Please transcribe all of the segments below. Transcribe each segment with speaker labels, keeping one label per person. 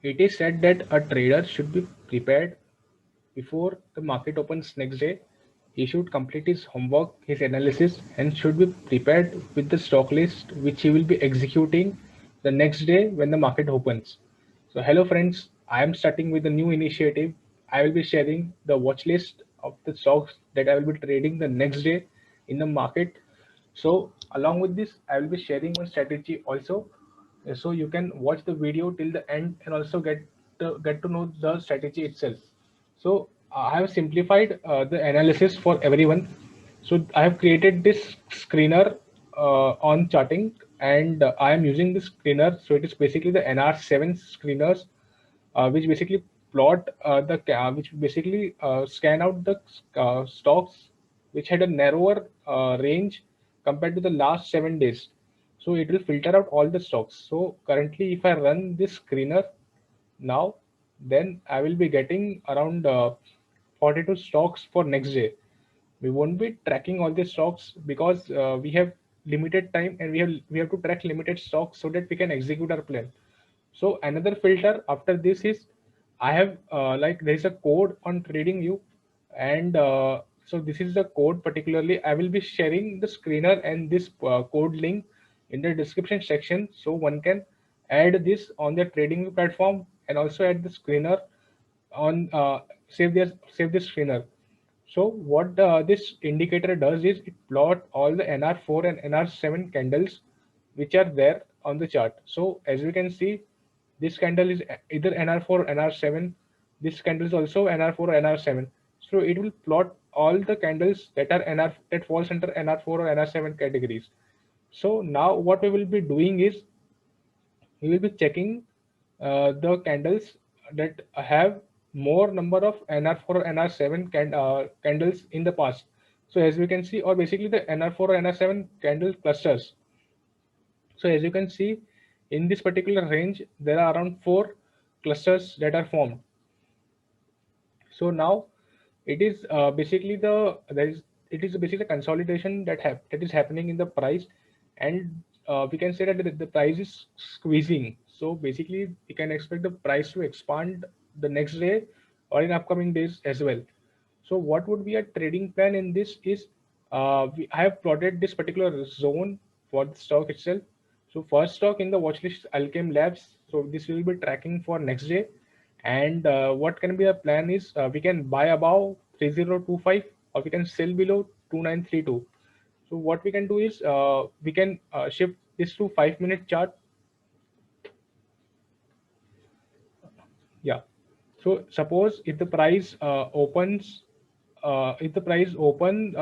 Speaker 1: It is said that a trader should be prepared before the market opens next day. He should complete his homework, his analysis, and should be prepared with the stock list which he will be executing the next day when the market opens. So, hello friends, I am starting with a new initiative. I will be sharing the watch list of the stocks that I will be trading the next day in the market. So, along with this, I will be sharing one strategy also, so you can watch the video till the end and also get to know the strategy itself. So I have simplified the analysis for everyone. So I have created this screener on charting, and I am using this screener. So it is basically the NR7 screeners, which basically which basically scan out the stocks which had a narrower range compared to the last 7 days. So it will filter out all the stocks. So currently, if I run this screener now, then I will be getting around 42 stocks for next day. We won't be tracking all the stocks because we have limited time, and we have to track limited stocks so that we can execute our plan. So another filter after this is, I have like there is a code on TradingView, and so this is the code particularly. I will be sharing the screener and this code link in the description section, so one can add this on their TradingView platform and also add the screener on save this screener. So what this indicator does is it plot all the NR4 and NR7 candles which are there on the chart. So as we can see, this candle is either NR4 or NR7. This candle is also NR4 or NR7. So it will plot all the candles that are NR that falls under NR4 or NR7 categories. So now what we will be doing is we will be checking the candles that have more number of NR4 or NR7 candles in the past. So as we can see, or basically the NR4 or NR7 candle clusters. So as you can see, in this particular range, there are around 4 clusters that are formed. So now it is basically the there is it is basically a consolidation that is happening in the price, and we can say that the price is squeezing. So basically, we can expect the price to expand the next day or in upcoming days as well. So what would be a trading plan in this is, I have plotted this particular zone for the stock itself. So first stock in the watch list, Alchem Labs. So this will be tracking for next day. And what can be a plan is, we can buy above 3025 or we can sell below 2932. So what we can do is, we can shift this to 5 minute chart. Yeah. So suppose if the price if the price open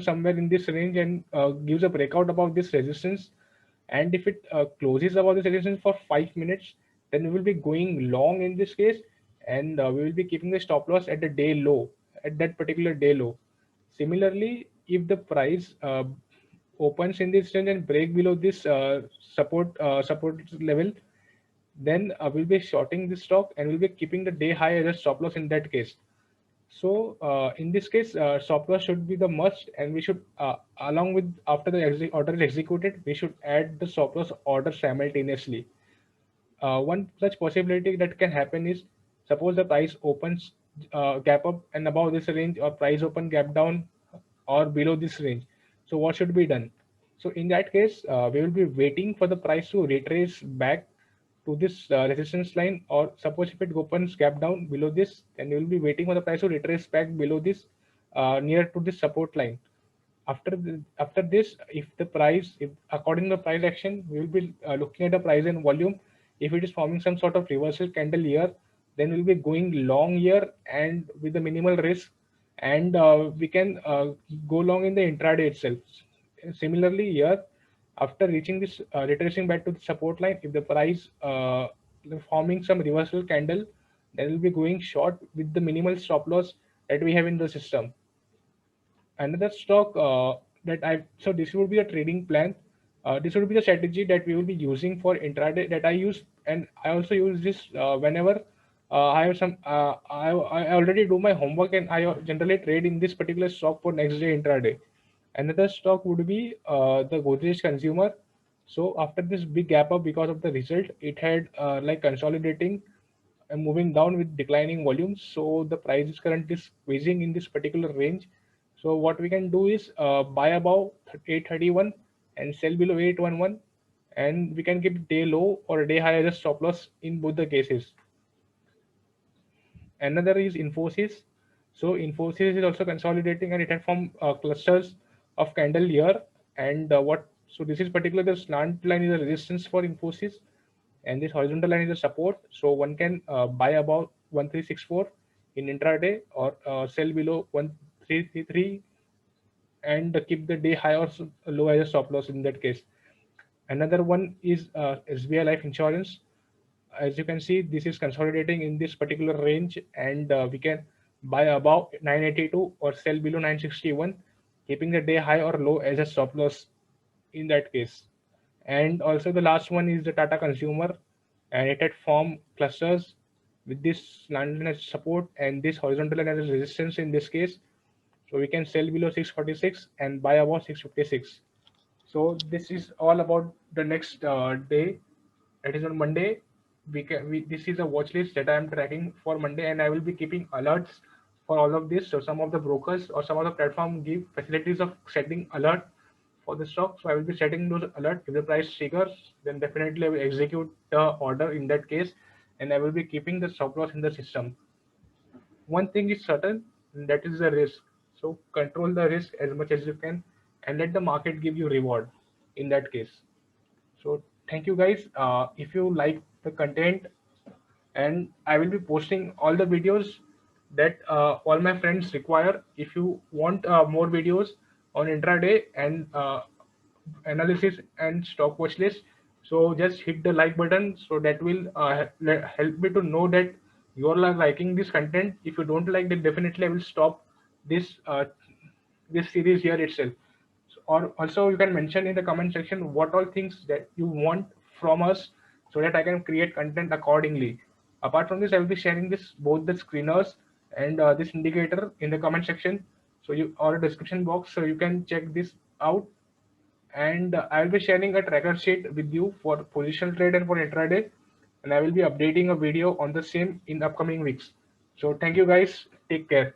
Speaker 1: somewhere in this range and gives a breakout above this resistance, and if it closes above this resistance for 5 minutes, then we will be going long in this case, and we will be keeping the stop loss at the day low, at that particular day low. Similarly, if the price opens in this range and break below this support level, then we'll be shorting the stock and we'll be keeping the day high as a stop loss in that case. So in this case, stop loss should be the must, and we should, along with after the order is executed, we should add the stop loss order simultaneously. One such possibility that can happen is, suppose the price opens gap up and above this range, or price open gap down or below this range. So what should be done? So in that case, we will be waiting for the price to retrace back to this resistance line, or suppose if it opens gap down below this, then we will be waiting for the price to retrace back below this, near to this support line. After this, if the price, if according to the price action, we will be looking at the price and volume. If it is forming some sort of reversal candle here, then we'll be going long here and with the minimal risk, and we can go long in the intraday itself. Similarly here, after reaching this retracing back to the support line, if the price forming some reversal candle, then we'll be going short with the minimal stop loss that we have in the system. Another stock that I so this would be a trading plan. This would be the strategy that we will be using for intraday that I use, and I also use this whenever I have some. I already do my homework and I generally trade in this particular stock for next day intraday. Another stock would be the Godrej Consumer. So after this big gap up because of the result, it had like consolidating and moving down with declining volumes. So the price is currently squeezing in this particular range. So what we can do is buy above 831 and sell below 811, and we can keep day low or day high as a stop loss in both the cases. Another is Infosys. So Infosys is also consolidating, and it had formed clusters of candle here. And what so this is particular the slant line is a resistance for Infosys, and this horizontal line is a support. So one can buy about 1364 in intraday or sell below 1333 and keep the day high or low as a stop loss in that case. Another one is SBI Life Insurance. As you can see, this is consolidating in this particular range, and we can buy above 982 or sell below 961, keeping the day high or low as a stop loss in that case. And also the last one is the Tata Consumer, and it had formed clusters with this line as support and this horizontal line as resistance in this case. So we can sell below 646 and buy above 656. So this is all about the next day. That is on Monday. This is a watch list that I am tracking for Monday, and I will be keeping alerts for all of this. So some of the brokers or some of the platform give facilities of setting alert for the stock. So I will be setting those alert. If the price triggers, then definitely I will execute the order in that case, and I will be keeping the stop loss in the system. One thing is certain, and that is the risk. So control the risk as much as you can, and let the market give you reward in that case. So thank you guys. If you like the content, and I will be posting all the videos that all my friends require. If you want more videos on intraday and analysis and stock watch list, so just hit the like button, so that will help me to know that you all are liking this content. If you don't like, then definitely I will stop this this series here itself. Or also you can mention in the comment section what all things that you want from us, so that I can create content accordingly. Apart from this, I will be sharing this both the screeners and this indicator in the comment section, so you or description box, so you can check this out. And I will be sharing a tracker sheet with you for positional trade and for intraday, and I will be updating a video on the same in upcoming weeks. So thank you guys, take care.